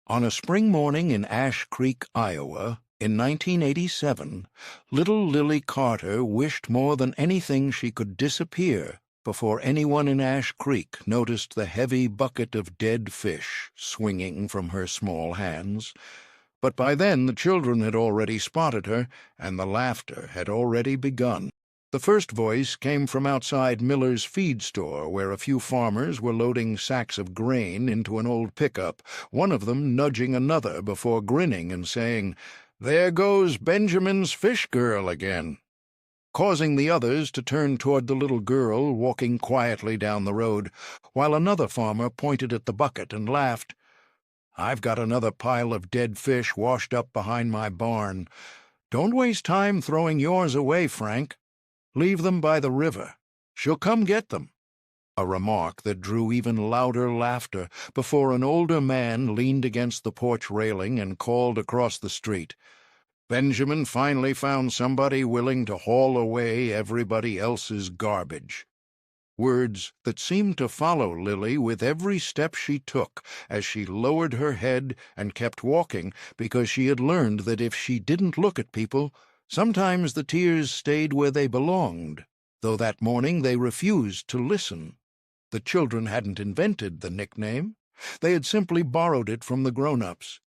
On a spring morning in Ash Creek, Iowa, in 1987, little Lily Carter wished more than anything she could disappear before anyone in Ash Creek noticed the heavy bucket of dead fish swinging from her small hands. But by then the children had already spotted her, and the laughter had already begun. The first voice came from outside Miller's feed store, where a few farmers were loading sacks of grain into an old pickup, one of them nudging another before grinning and saying, "There goes Benjamin's fish girl again," causing the others to turn toward the little girl walking quietly down the road, while another farmer pointed at the bucket and laughed. "I've got another pile of dead fish washed up behind my barn. Don't waste time throwing yours away, Frank. Leave them by the river. She'll come get them." A remark that drew even louder laughter before an older man leaned against the porch railing and called across the street, "Benjamin finally found somebody willing to haul away everybody else's garbage." Words that seemed to follow Lily with every step she took as she lowered her head and kept walking, because she had learned that if she didn't look at people, sometimes the tears stayed where they belonged, though that morning they refused to listen. The children hadn't invented the nickname. They had simply borrowed it from the grown-ups.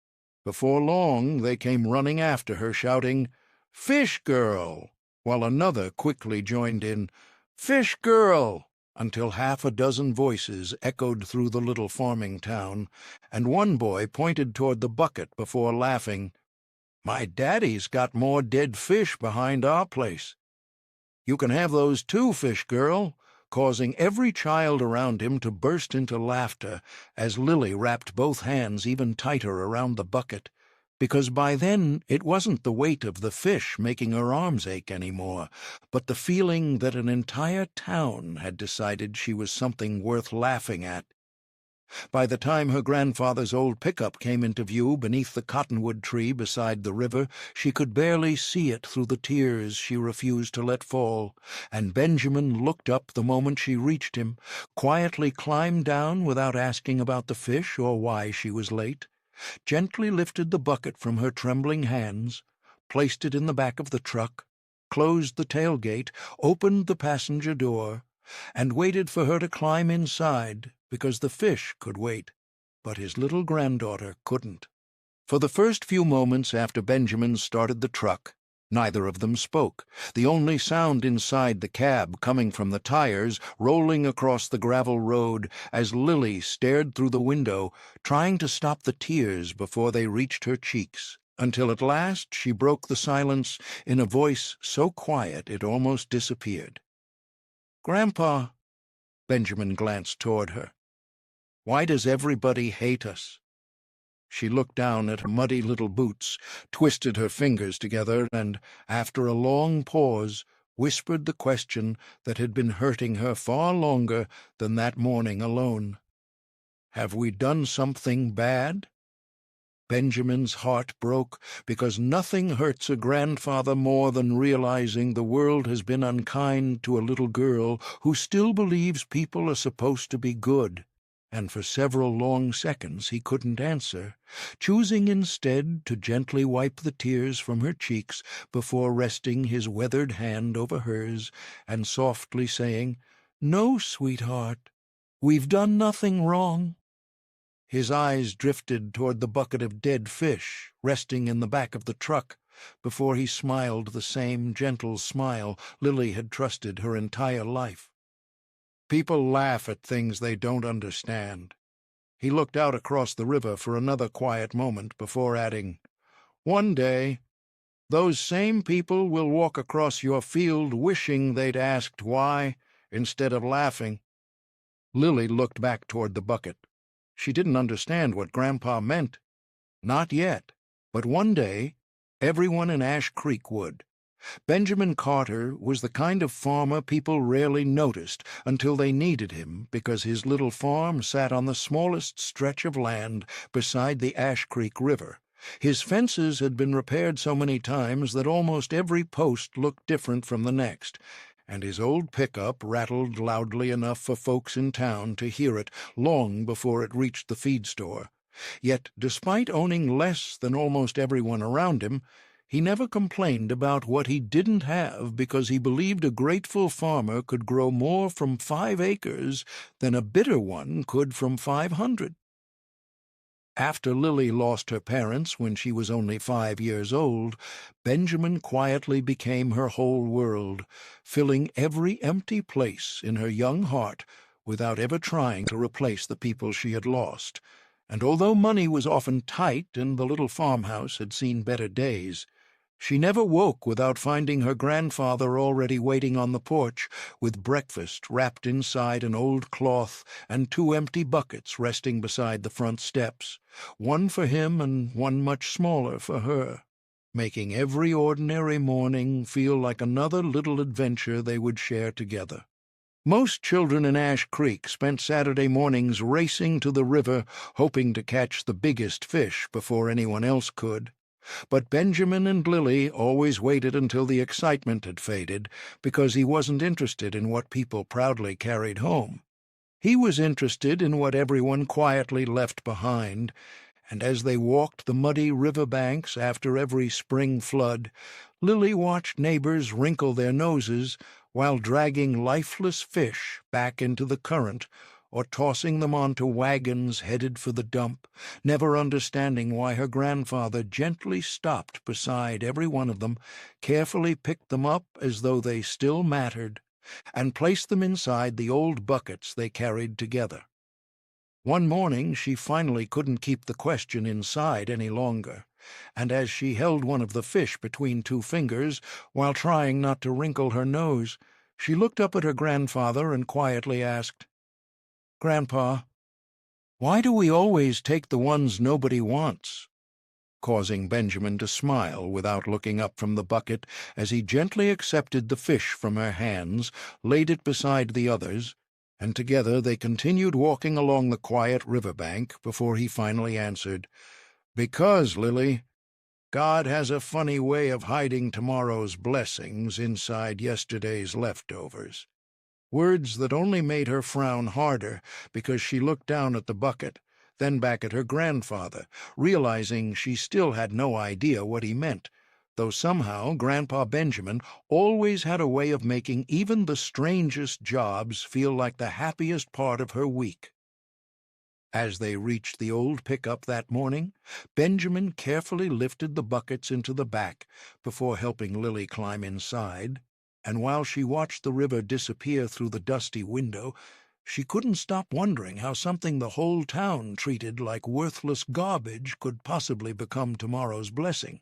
Before long they came running after her, shouting, "Fish girl!" while another quickly joined in, "Fish girl!" until half a dozen voices echoed through the little farming town, and one boy pointed toward the bucket before laughing, "My daddy's got more dead fish behind our place." "You can have those too, fish girl," causing every child around him to burst into laughter as Lily wrapped both hands even tighter around the bucket, because by then it wasn't the weight of the fish making her arms ache anymore, but the feeling that an entire town had decided she was something worth laughing at. By the time her grandfather's old pickup came into view beneath the cottonwood tree beside the river, she could barely see it through the tears she refused to let fall, and Benjamin looked up the moment she reached him, quietly climbed down without asking about the fish or why she was late, gently lifted the bucket from her trembling hands, placed it in the back of the truck, closed the tailgate, opened the passenger door, and waited for her to climb inside, because the fish could wait, but his little granddaughter couldn't. For the first few moments after Benjamin started the truck, neither of them spoke, the only sound inside the cab coming from the tires rolling across the gravel road as Lily stared through the window, trying to stop the tears before they reached her cheeks, until at last she broke the silence in a voice so quiet it almost disappeared. "Grandpa," Benjamin glanced toward her, "why does everybody hate us?" She looked down at her muddy little boots, twisted her fingers together, and, after a long pause, whispered the question that had been hurting her far longer than that morning alone. "Have we done something bad?" Benjamin's heart broke, because nothing hurts a grandfather more than realizing the world has been unkind to a little girl who still believes people are supposed to be good, and for several long seconds he couldn't answer, choosing instead to gently wipe the tears from her cheeks before resting his weathered hand over hers and softly saying, "No, sweetheart, we've done nothing wrong." His eyes drifted toward the bucket of dead fish resting in the back of the truck before he smiled the same gentle smile Lily had trusted her entire life. "People laugh at things they don't understand." He looked out across the river for another quiet moment before adding, "One day, those same people will walk across your field wishing they'd asked why instead of laughing." Lily looked back toward the bucket. She didn't understand what Grandpa meant. Not yet, but one day everyone in Ash Creek would. Benjamin Carter was the kind of farmer people rarely noticed until they needed him, because his little farm sat on the smallest stretch of land beside the Ash Creek River. His fences had been repaired so many times that almost every post looked different from the next, and his old pickup rattled loudly enough for folks in town to hear it long before it reached the feed store. Yet, despite owning less than almost everyone around him, he never complained about what he didn't have because he believed a grateful farmer could grow more from 5 acres than a bitter one could from 500. After Lily lost her parents when she was only 5 years old, Benjamin quietly became her whole world, filling every empty place in her young heart without ever trying to replace the people she had lost. And although money was often tight and the little farmhouse had seen better days, she never woke without finding her grandfather already waiting on the porch with breakfast wrapped inside an old cloth and 2 empty buckets resting beside the front steps, one for him and one much smaller for her, making every ordinary morning feel like another little adventure they would share together. Most children in Ash Creek spent Saturday mornings racing to the river, hoping to catch the biggest fish before anyone else could. But Benjamin and Lily always waited until the excitement had faded, because he wasn't interested in what people proudly carried home. He was interested in what everyone quietly left behind, and as they walked the muddy river banks after every spring flood, Lily watched neighbors wrinkle their noses while dragging lifeless fish back into the current or tossing them onto wagons headed for the dump, never understanding why her grandfather gently stopped beside every one of them, carefully picked them up as though they still mattered, and placed them inside the old buckets they carried together. One morning she finally couldn't keep the question inside any longer, and as she held one of the fish between 2 fingers, while trying not to wrinkle her nose, she looked up at her grandfather and quietly asked, "Grandpa, why do we always take the ones nobody wants?" Causing Benjamin to smile without looking up from the bucket as he gently accepted the fish from her hands, laid it beside the others, and together they continued walking along the quiet riverbank before he finally answered, "Because, Lily, God has a funny way of hiding tomorrow's blessings inside yesterday's leftovers." Words that only made her frown harder because she looked down at the bucket, then back at her grandfather, realizing she still had no idea what he meant, though somehow Grandpa Benjamin always had a way of making even the strangest jobs feel like the happiest part of her week. As they reached the old pickup that morning, Benjamin carefully lifted the buckets into the back before helping Lily climb inside, and while she watched the river disappear through the dusty window, she couldn't stop wondering how something the whole town treated like worthless garbage could possibly become tomorrow's blessing,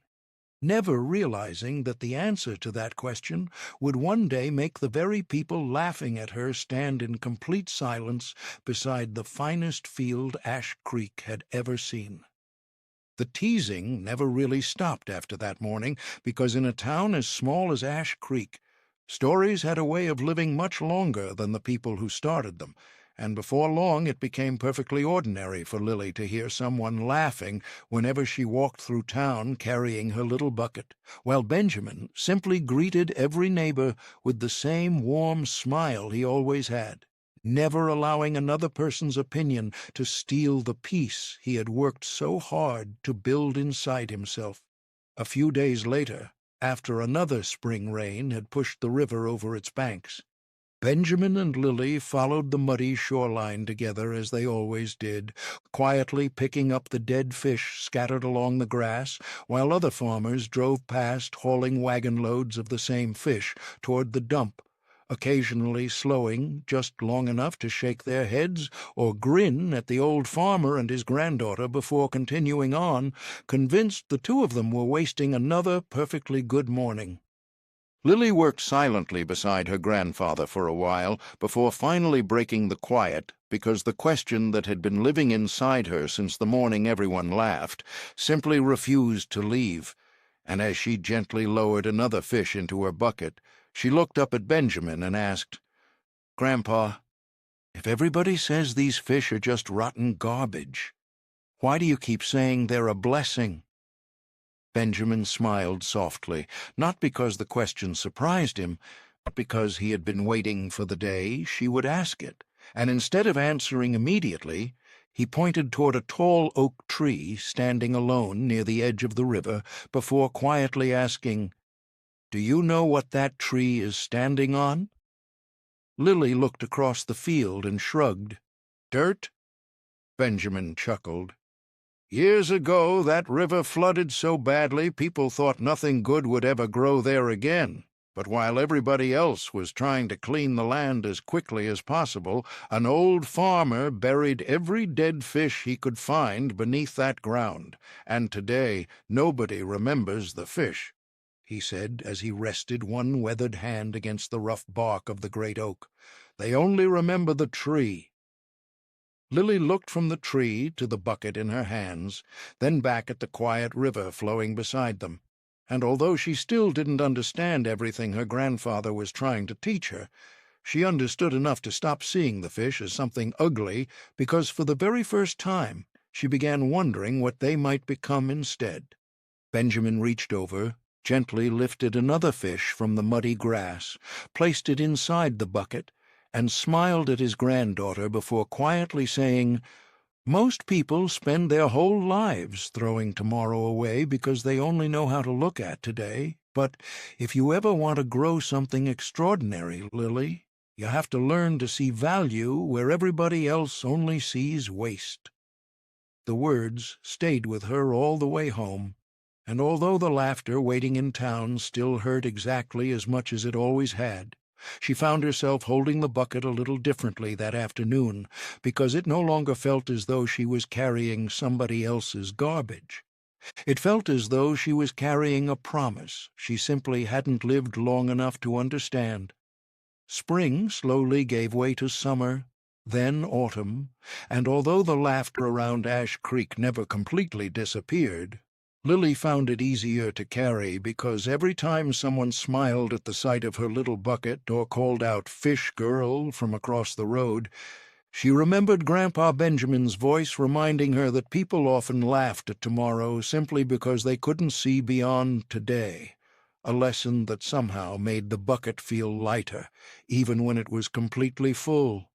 never realizing that the answer to that question would one day make the very people laughing at her stand in complete silence beside the finest field Ash Creek had ever seen. The teasing never really stopped after that morning, because in a town as small as Ash Creek, stories had a way of living much longer than the people who started them, and before long it became perfectly ordinary for Lily to hear someone laughing whenever she walked through town carrying her little bucket, while Benjamin simply greeted every neighbor with the same warm smile he always had, never allowing another person's opinion to steal the peace he had worked so hard to build inside himself. A few days later, after another spring rain had pushed the river over its banks, Benjamin and Lily followed the muddy shoreline together as they always did, quietly picking up the dead fish scattered along the grass, while other farmers drove past hauling wagon loads of the same fish toward the dump, occasionally slowing just long enough to shake their heads or grin at the old farmer and his granddaughter before continuing on, convinced the two of them were wasting another perfectly good morning. Lily worked silently beside her grandfather for a while before finally breaking the quiet, because the question that had been living inside her since the morning everyone laughed simply refused to leave, and as she gently lowered another fish into her bucket, she looked up at Benjamin and asked, "Grandpa, if everybody says these fish are just rotten garbage, why do you keep saying they're a blessing?" Benjamin smiled softly, not because the question surprised him, but because he had been waiting for the day she would ask it, and instead of answering immediately, He pointed toward a tall oak tree standing alone near the edge of the river before quietly asking, "Do you know what that tree is standing on?" Lily looked across the field and shrugged. "Dirt?" Benjamin chuckled. "Years ago, that river flooded so badly people thought nothing good would ever grow there again. But while everybody else was trying to clean the land as quickly as possible, an old farmer buried every dead fish he could find beneath that ground, and today nobody remembers the fish," he said as he rested one weathered hand against the rough bark of the great oak. "They only remember the tree." Lily looked from the tree to the bucket in her hands, then back at the quiet river flowing beside them, and although she still didn't understand everything her grandfather was trying to teach her, she understood enough to stop seeing the fish as something ugly, because for the very first time she began wondering what they might become instead. Benjamin reached over, gently lifted another fish from the muddy grass, placed it inside the bucket, and smiled at his granddaughter before quietly saying, "Most people spend their whole lives throwing tomorrow away because they only know how to look at today. But if you ever want to grow something extraordinary, Lily, you have to learn to see value where everybody else only sees waste." The words stayed with her all the way home, and although the laughter waiting in town still hurt exactly as much as it always had, she found herself holding the bucket a little differently that afternoon, because it no longer felt as though she was carrying somebody else's garbage. It felt as though she was carrying a promise she simply hadn't lived long enough to understand. Spring slowly gave way to summer, then autumn, and although the laughter around Ash Creek never completely disappeared, Lily found it easier to carry because every time someone smiled at the sight of her little bucket or called out "Fish Girl" from across the road, she remembered Grandpa Benjamin's voice reminding her that people often laughed at tomorrow simply because they couldn't see beyond today, a lesson that somehow made the bucket feel lighter, even when it was completely full.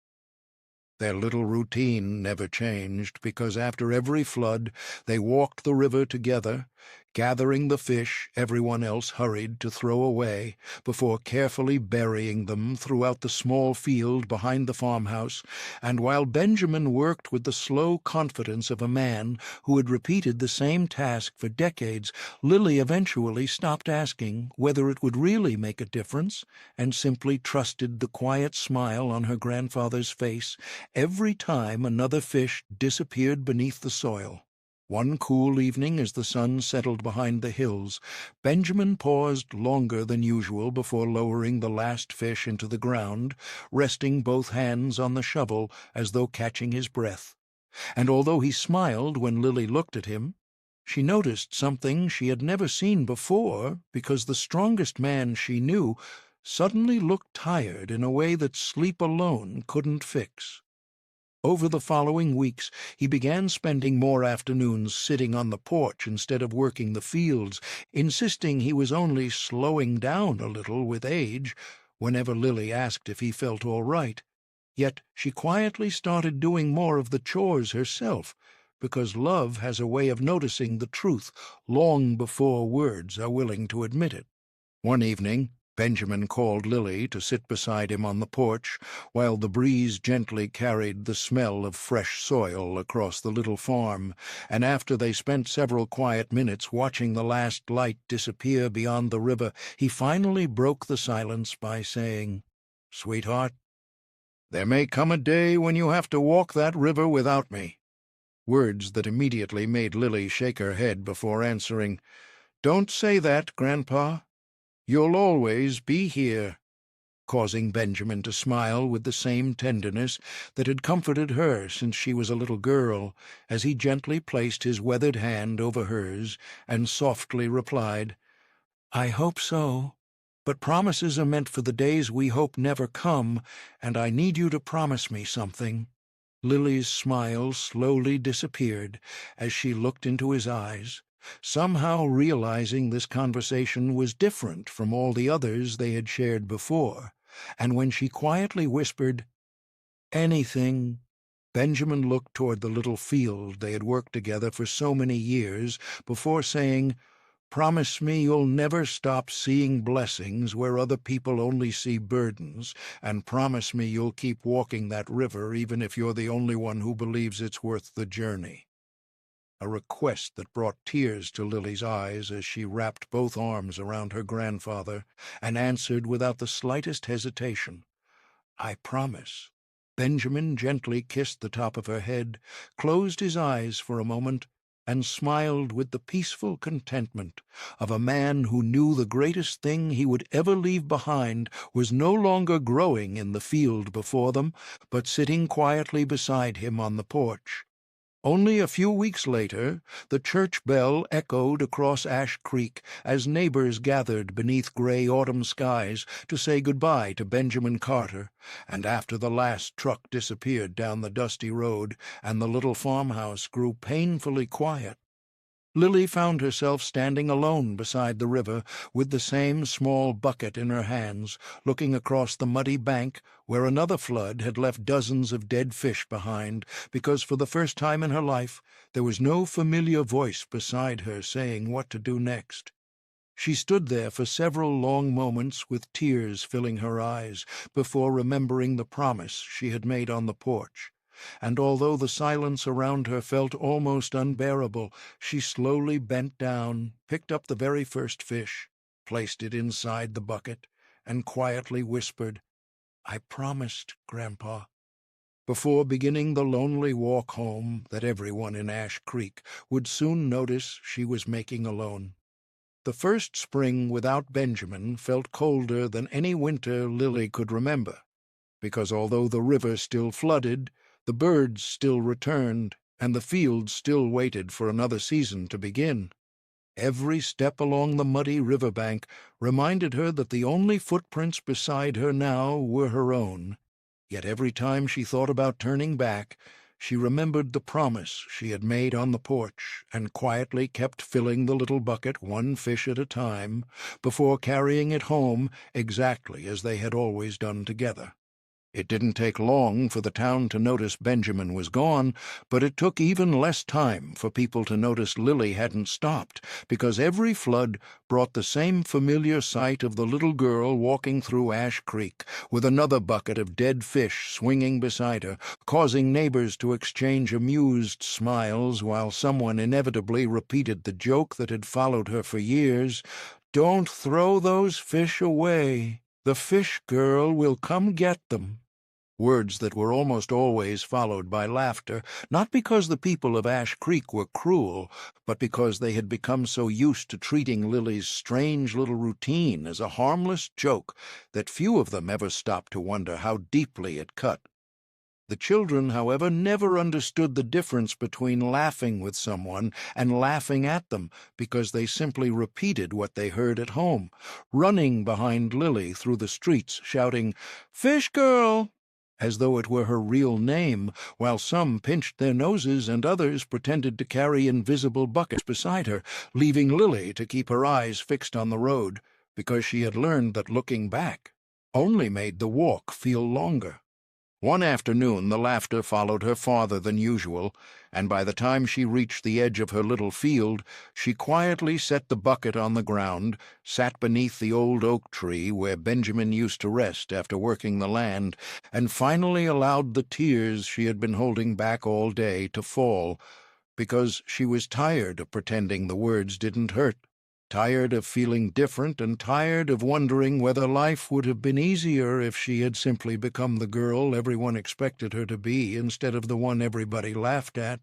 Their little routine never changed, because after every flood they walked the river together, gathering the fish everyone else hurried to throw away, before carefully burying them throughout the small field behind the farmhouse, and while Benjamin worked with the slow confidence of a man who had repeated the same task for decades, Lily eventually stopped asking whether it would really make a difference, and simply trusted the quiet smile on her grandfather's face every time another fish disappeared beneath the soil. One cool evening, as the sun settled behind the hills, Benjamin paused longer than usual before lowering the last fish into the ground, resting both hands on the shovel as though catching his breath. And although he smiled when Lily looked at him, she noticed something she had never seen before, because the strongest man she knew suddenly looked tired in a way that sleep alone couldn't fix. Over the following weeks, he began spending more afternoons sitting on the porch instead of working the fields, insisting he was only slowing down a little with age whenever Lily asked if he felt all right. Yet she quietly started doing more of the chores herself, because love has a way of noticing the truth long before words are willing to admit it. One evening, Benjamin called Lily to sit beside him on the porch, while the breeze gently carried the smell of fresh soil across the little farm, and after they spent several quiet minutes watching the last light disappear beyond the river, he finally broke the silence by saying, "Sweetheart, there may come a day when you have to walk that river without me." Words that immediately made Lily shake her head before answering, "Don't say that, Grandpa. You'll always be here," causing Benjamin to smile with the same tenderness that had comforted her since she was a little girl, as he gently placed his weathered hand over hers and softly replied, "I hope so, but promises are meant for the days we hope never come, and I need you to promise me something." Lily's smile slowly disappeared as she looked into his eyes, somehow realizing this conversation was different from all the others they had shared before, and when she quietly whispered, "Anything," Benjamin looked toward the little field they had worked together for so many years before saying, "Promise me you'll never stop seeing blessings where other people only see burdens, and promise me you'll keep walking that river even if you're the only one who believes it's worth the journey." A request that brought tears to Lily's eyes as she wrapped both arms around her grandfather and answered without the slightest hesitation, "I promise." Benjamin gently kissed the top of her head, closed his eyes for a moment, and smiled with the peaceful contentment of a man who knew the greatest thing he would ever leave behind was no longer growing in the field before them, but sitting quietly beside him on the porch. Only a few weeks later, the church bell echoed across Ash Creek as neighbors gathered beneath gray autumn skies to say goodbye to Benjamin Carter, and after the last truck disappeared down the dusty road and the little farmhouse grew painfully quiet, Lily found herself standing alone beside the river with the same small bucket in her hands, looking across the muddy bank where another flood had left dozens of dead fish behind, because for the first time in her life there was no familiar voice beside her saying what to do next. She stood there for several long moments with tears filling her eyes before remembering the promise she had made on the porch. And although the silence around her felt almost unbearable, she slowly bent down, picked up the very first fish, placed it inside the bucket, and quietly whispered, "I promised, Grandpa," before beginning the lonely walk home that everyone in Ash Creek would soon notice she was making alone. The first spring without Benjamin felt colder than any winter Lily could remember, because although the river still flooded, the birds still returned, and the fields still waited for another season to begin. Every step along the muddy riverbank reminded her that the only footprints beside her now were her own. Yet every time she thought about turning back, she remembered the promise she had made on the porch and quietly kept filling the little bucket one fish at a time before carrying it home exactly as they had always done together. It didn't take long for the town to notice Benjamin was gone, but it took even less time for people to notice Lily hadn't stopped, because every flood brought the same familiar sight of the little girl walking through Ash Creek, with another bucket of dead fish swinging beside her, causing neighbors to exchange amused smiles while someone inevitably repeated the joke that had followed her for years, "Don't throw those fish away. The fish girl will come get them." Words that were almost always followed by laughter, not because the people of Ash Creek were cruel, but because they had become so used to treating Lily's strange little routine as a harmless joke that few of them ever stopped to wonder how deeply it cut. The children, however, never understood the difference between laughing with someone and laughing at them, because they simply repeated what they heard at home, running behind Lily through the streets, shouting, "Fish girl!" as though it were her real name, while some pinched their noses and others pretended to carry invisible buckets beside her, leaving Lily to keep her eyes fixed on the road, because she had learned that looking back only made the walk feel longer. One afternoon the laughter followed her farther than usual, and by the time she reached the edge of her little field, she quietly set the bucket on the ground, sat beneath the old oak tree where Benjamin used to rest after working the land, and finally allowed the tears she had been holding back all day to fall, because she was tired of pretending the words didn't hurt. Tired of feeling different, and tired of wondering whether life would have been easier if she had simply become the girl everyone expected her to be instead of the one everybody laughed at.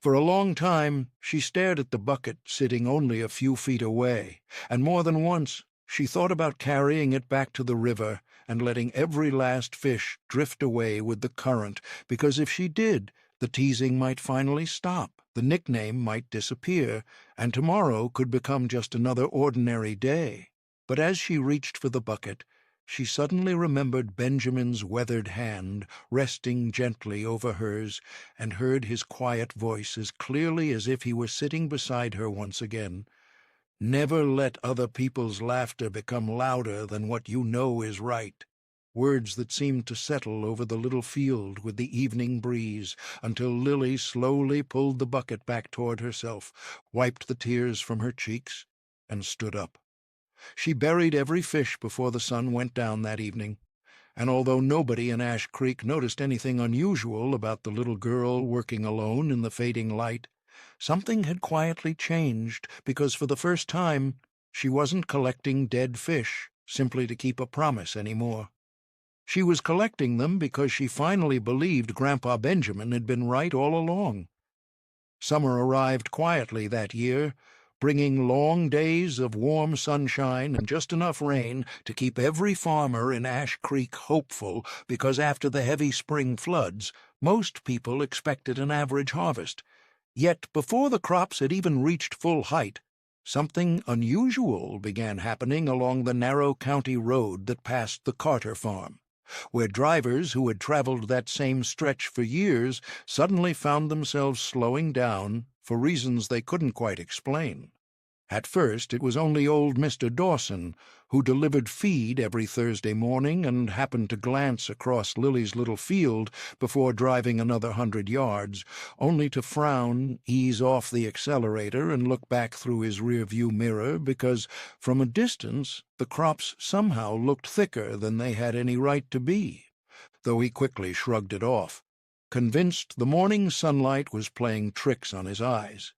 For a long time she stared at the bucket sitting only a few feet away, and more than once she thought about carrying it back to the river and letting every last fish drift away with the current, because if she did, the teasing might finally stop, the nickname might disappear, and tomorrow could become just another ordinary day. But as she reached for the bucket, she suddenly remembered Benjamin's weathered hand resting gently over hers, and heard his quiet voice as clearly as if he were sitting beside her once again. "Never let other people's laughter become louder than what you know is right." words that seemed to settle over the little field with the evening breeze, until Lily slowly pulled the bucket back toward herself, wiped the tears from her cheeks, and stood up. She buried every fish before the sun went down that evening, and although nobody in Ash Creek noticed anything unusual about the little girl working alone in the fading light, something had quietly changed, because for the first time she wasn't collecting dead fish simply to keep a promise anymore. She was collecting them because she finally believed Grandpa Benjamin had been right all along. Summer arrived quietly that year, bringing long days of warm sunshine and just enough rain to keep every farmer in Ash Creek hopeful, because after the heavy spring floods, most people expected an average harvest. Yet before the crops had even reached full height, something unusual began happening along the narrow county road that passed the Carter farm, where drivers who had traveled that same stretch for years suddenly found themselves slowing down for reasons they couldn't quite explain. At first it was only old Mr. Dawson, who delivered feed every Thursday morning and happened to glance across Lily's little field before driving another 100 yards, only to frown, ease off the accelerator, and look back through his rear-view mirror because, from a distance, the crops somehow looked thicker than they had any right to be, though he quickly shrugged it off, convinced the morning sunlight was playing tricks on his eyes.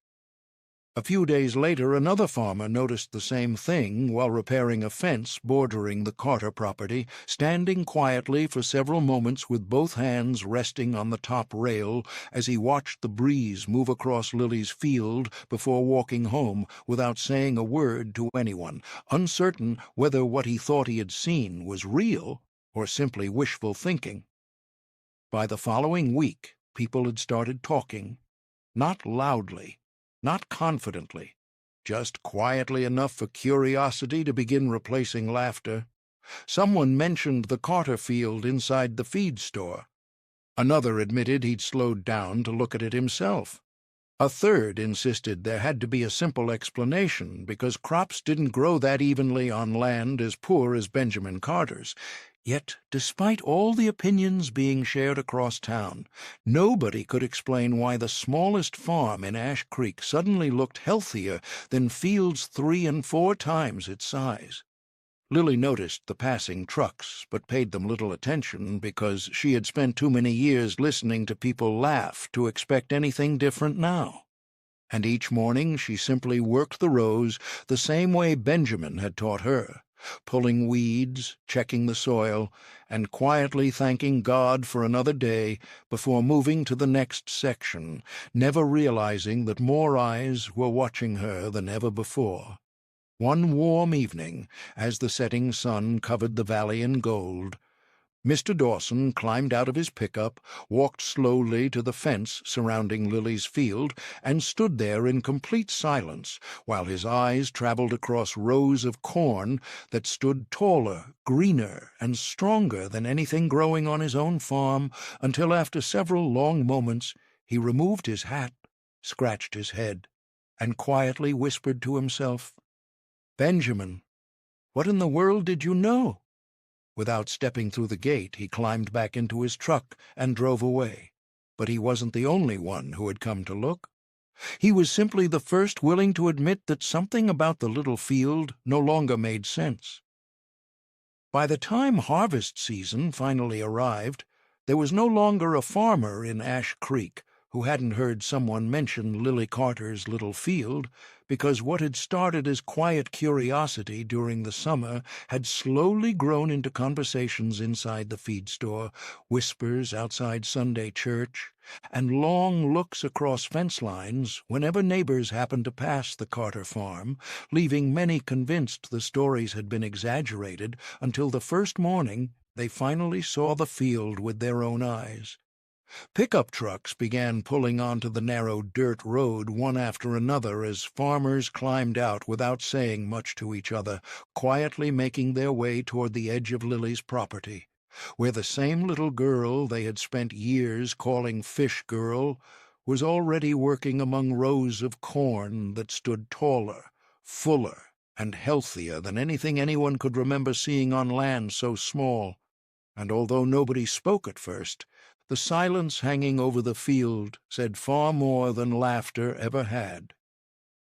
A few days later, another farmer noticed the same thing while repairing a fence bordering the Carter property, standing quietly for several moments with both hands resting on the top rail as he watched the breeze move across Lily's field before walking home without saying a word to anyone, uncertain whether what he thought he had seen was real or simply wishful thinking. By the following week, people had started talking, not loudly, not confidently, just quietly enough for curiosity to begin replacing laughter. Someone mentioned the Carter field inside the feed store. Another admitted he'd slowed down to look at it himself. A third insisted there had to be a simple explanation because crops didn't grow that evenly on land as poor as Benjamin Carter's. Yet, despite all the opinions being shared across town, nobody could explain why the smallest farm in Ash Creek suddenly looked healthier than fields 3 and 4 times its size. Lily noticed the passing trucks, but paid them little attention because she had spent too many years listening to people laugh to expect anything different now. And each morning she simply worked the rows the same way Benjamin had taught her, pulling weeds, checking the soil, and quietly thanking God for another day before moving to the next section, never realizing that more eyes were watching her than ever before. One warm evening, as the setting sun covered the valley in gold, Mr. Dawson climbed out of his pickup, walked slowly to the fence surrounding Lily's field, and stood there in complete silence while his eyes traveled across rows of corn that stood taller, greener, and stronger than anything growing on his own farm, until after several long moments he removed his hat, scratched his head, and quietly whispered to himself, "Benjamin, what in the world did you know?" Without stepping through the gate, he climbed back into his truck and drove away. But he wasn't the only one who had come to look. He was simply the first willing to admit that something about the little field no longer made sense. By the time harvest season finally arrived, there was no longer a farmer in Ash Creek who hadn't heard someone mention Lily Carter's little field, because what had started as quiet curiosity during the summer had slowly grown into conversations inside the feed store, whispers outside Sunday church, and long looks across fence lines whenever neighbors happened to pass the Carter farm, leaving many convinced the stories had been exaggerated until the first morning they finally saw the field with their own eyes. Pickup trucks began pulling onto the narrow dirt road one after another as farmers climbed out without saying much to each other, quietly making their way toward the edge of Lily's property, where the same little girl they had spent years calling Fish Girl was already working among rows of corn that stood taller, fuller, and healthier than anything anyone could remember seeing on land so small. and although nobody spoke at first, the silence hanging over the field said far more than laughter ever had.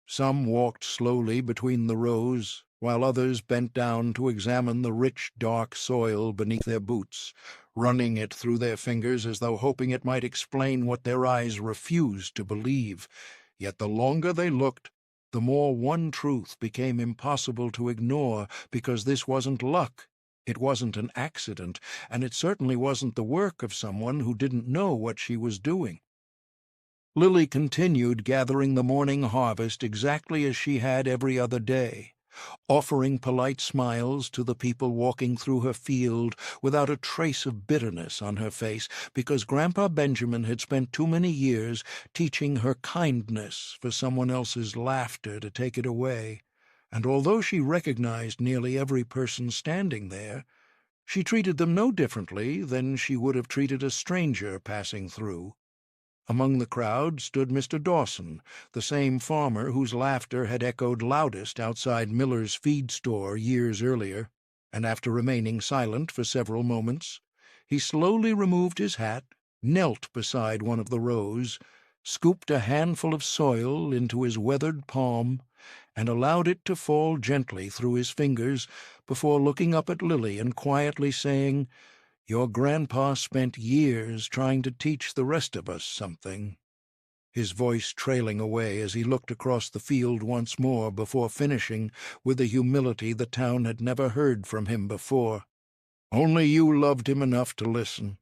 Some walked slowly between the rows, while others bent down to examine the rich, dark soil beneath their boots, running it through their fingers as though hoping it might explain what their eyes refused to believe. Yet the longer they looked, the more one truth became impossible to ignore, because this wasn't luck. It wasn't an accident, and it certainly wasn't the work of someone who didn't know what she was doing. Lily continued gathering the morning harvest exactly as she had every other day, offering polite smiles to the people walking through her field without a trace of bitterness on her face, because Grandpa Benjamin had spent too many years teaching her kindness for someone else's laughter to take it away. And although she recognized nearly every person standing there, she treated them no differently than she would have treated a stranger passing through. Among the crowd stood Mr. Dawson, the same farmer whose laughter had echoed loudest outside Miller's feed store years earlier, and after remaining silent for several moments, he slowly removed his hat, knelt beside one of the rows, scooped a handful of soil into his weathered palm, and allowed it to fall gently through his fingers before looking up at Lily and quietly saying, "Your grandpa spent years trying to teach the rest of us something," his voice trailing away as he looked across the field once more before finishing with a humility the town had never heard from him before. "Only you loved him enough to listen."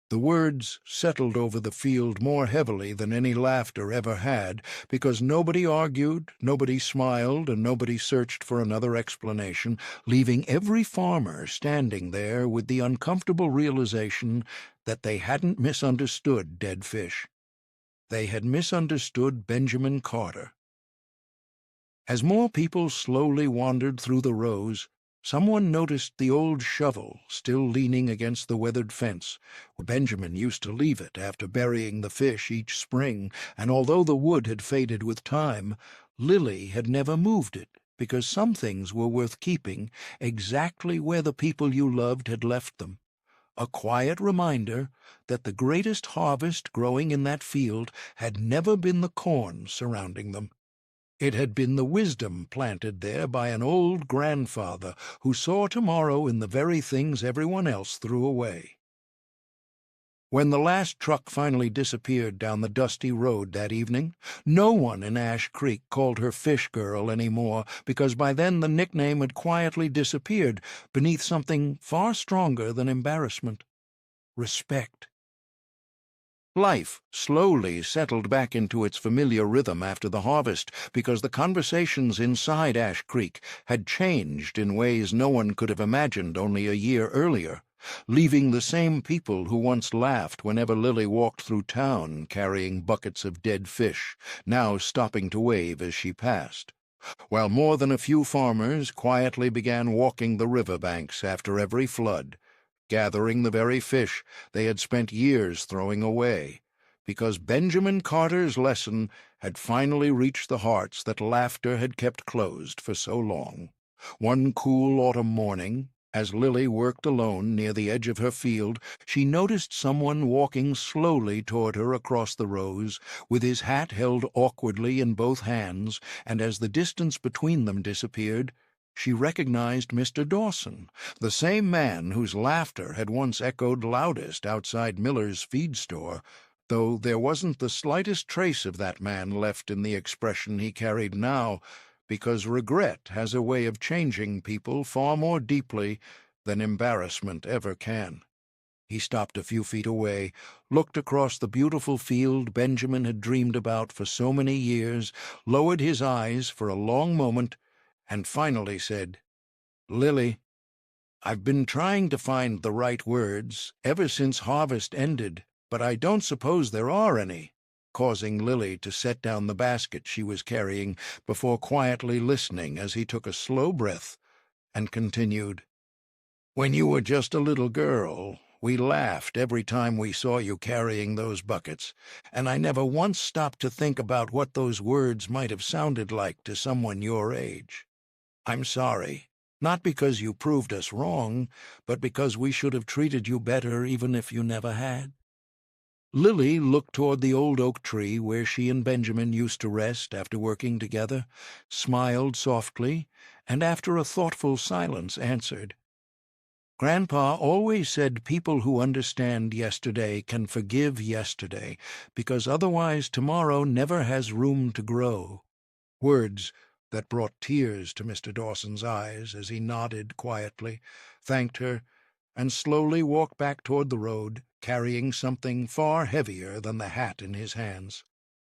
The words settled over the field more heavily than any laughter ever had, because nobody argued, nobody smiled, and nobody searched for another explanation, leaving every farmer standing there with the uncomfortable realization that they hadn't misunderstood dead fish. They had misunderstood Benjamin Carter. As more people slowly wandered through the rows, someone noticed the old shovel still leaning against the weathered fence, where Benjamin used to leave it after burying the fish each spring, and although the wood had faded with time, Lily had never moved it, because some things were worth keeping exactly where the people you loved had left them. A quiet reminder that the greatest harvest growing in that field had never been the corn surrounding them. It had been the wisdom planted there by an old grandfather who saw tomorrow in the very things everyone else threw away. When the last truck finally disappeared down the dusty road that evening, no one in Ash Creek called her Fish Girl any more, because by then the nickname had quietly disappeared beneath something far stronger than embarrassment: respect. Life slowly settled back into its familiar rhythm after the harvest, because the conversations inside Ash Creek had changed in ways no one could have imagined only a year earlier, leaving the same people who once laughed whenever Lily walked through town carrying buckets of dead fish, now stopping to wave as she passed, while more than a few farmers quietly began walking the river banks after every flood, gathering the very fish they had spent years throwing away, because Benjamin Carter's lesson had finally reached the hearts that laughter had kept closed for so long. One cool autumn morning, as Lily worked alone near the edge of her field, she noticed someone walking slowly toward her across the rows, with his hat held awkwardly in both hands, and as the distance between them disappeared, she recognized Mr. Dawson, the same man whose laughter had once echoed loudest outside Miller's feed store, though there wasn't the slightest trace of that man left in the expression he carried now, because regret has a way of changing people far more deeply than embarrassment ever can. He stopped a few feet away, looked across the beautiful field Benjamin had dreamed about for so many years, lowered his eyes for a long moment, and finally said, "Lily, I've been trying to find the right words ever since harvest ended, but I don't suppose there are any," causing Lily to set down the basket she was carrying before quietly listening as he took a slow breath and continued, "When you were just a little girl, we laughed every time we saw you carrying those buckets, and I never once stopped to think about what those words might have sounded like to someone your age. I'm sorry. Not because you proved us wrong, but because we should have treated you better even if you never had." Lily looked toward the old oak tree where she and Benjamin used to rest after working together, smiled softly, and after a thoughtful silence answered, "Grandpa always said people who understand yesterday can forgive yesterday, because otherwise tomorrow never has room to grow." Words that brought tears to Mr. Dawson's eyes as he nodded quietly, thanked her, and slowly walked back toward the road, carrying something far heavier than the hat in his hands.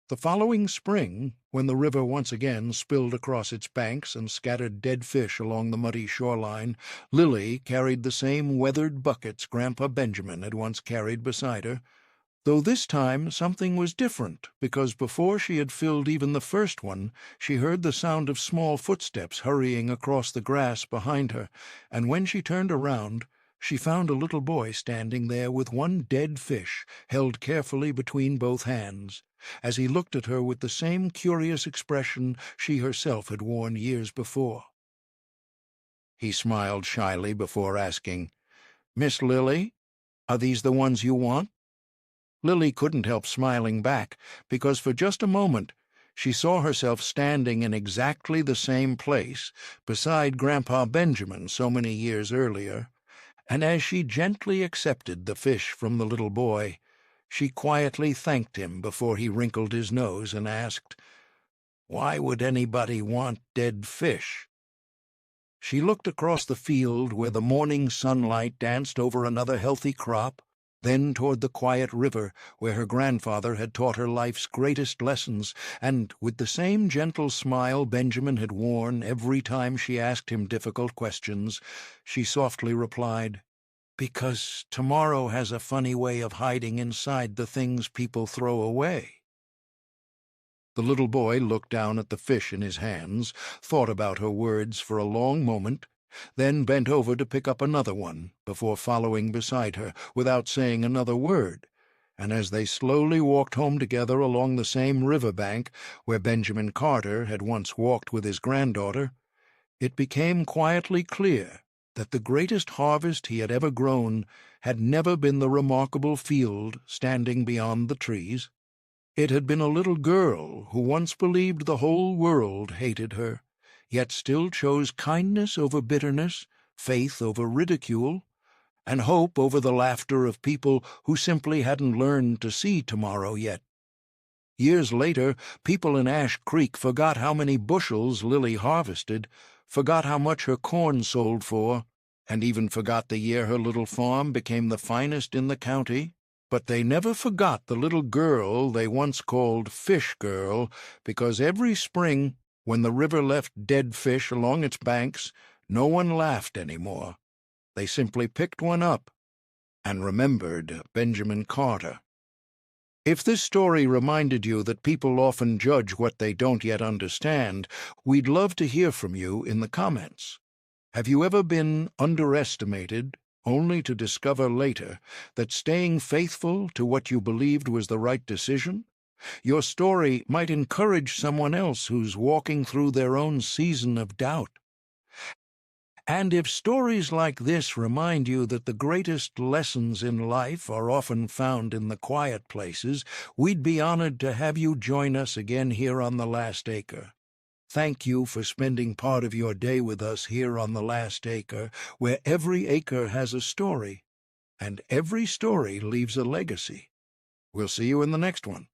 The following spring, when the river once again spilled across its banks and scattered dead fish along the muddy shoreline, Lily carried the same weathered buckets Grandpa Benjamin had once carried beside her, though this time something was different, because before she had filled even the first one, she heard the sound of small footsteps hurrying across the grass behind her, and when she turned around, she found a little boy standing there with one dead fish held carefully between both hands, as he looked at her with the same curious expression she herself had worn years before. He smiled shyly before asking, "Miss Lily, are these the ones you want?" Lily couldn't help smiling back, because for just a moment she saw herself standing in exactly the same place beside Grandpa Benjamin so many years earlier, and as she gently accepted the fish from the little boy, she quietly thanked him before he wrinkled his nose and asked, "Why would anybody want dead fish?" She looked across the field where the morning sunlight danced over another healthy crop, then toward the quiet river where her grandfather had taught her life's greatest lessons, and with the same gentle smile Benjamin had worn every time she asked him difficult questions, she softly replied, "Because tomorrow has a funny way of hiding inside the things people throw away." The little boy looked down at the fish in his hands, thought about her words for a long moment, then bent over to pick up another one before following beside her without saying another word, and as they slowly walked home together along the same river bank where Benjamin Carter had once walked with his granddaughter, it became quietly clear that the greatest harvest he had ever grown had never been the remarkable field standing beyond the trees. It had been a little girl who once believed the whole world hated her, yet still chose kindness over bitterness, faith over ridicule, and hope over the laughter of people who simply hadn't learned to see tomorrow yet. Years later, people in Ash Creek forgot how many bushels Lily harvested, forgot how much her corn sold for, and even forgot the year her little farm became the finest in the county. But they never forgot the little girl they once called Fish Girl, because every spring, when the river left dead fish along its banks, no one laughed any more. They simply picked one up and remembered Benjamin Carter. If this story reminded you that people often judge what they don't yet understand, we'd love to hear from you in the comments. Have you ever been underestimated, only to discover later that staying faithful to what you believed was the right decision? Your story might encourage someone else who's walking through their own season of doubt. And if stories like this remind you that the greatest lessons in life are often found in the quiet places, we'd be honored to have you join us again here on The Last Acre. Thank you for spending part of your day with us here on The Last Acre, where every acre has a story, and every story leaves a legacy. We'll see you in the next one.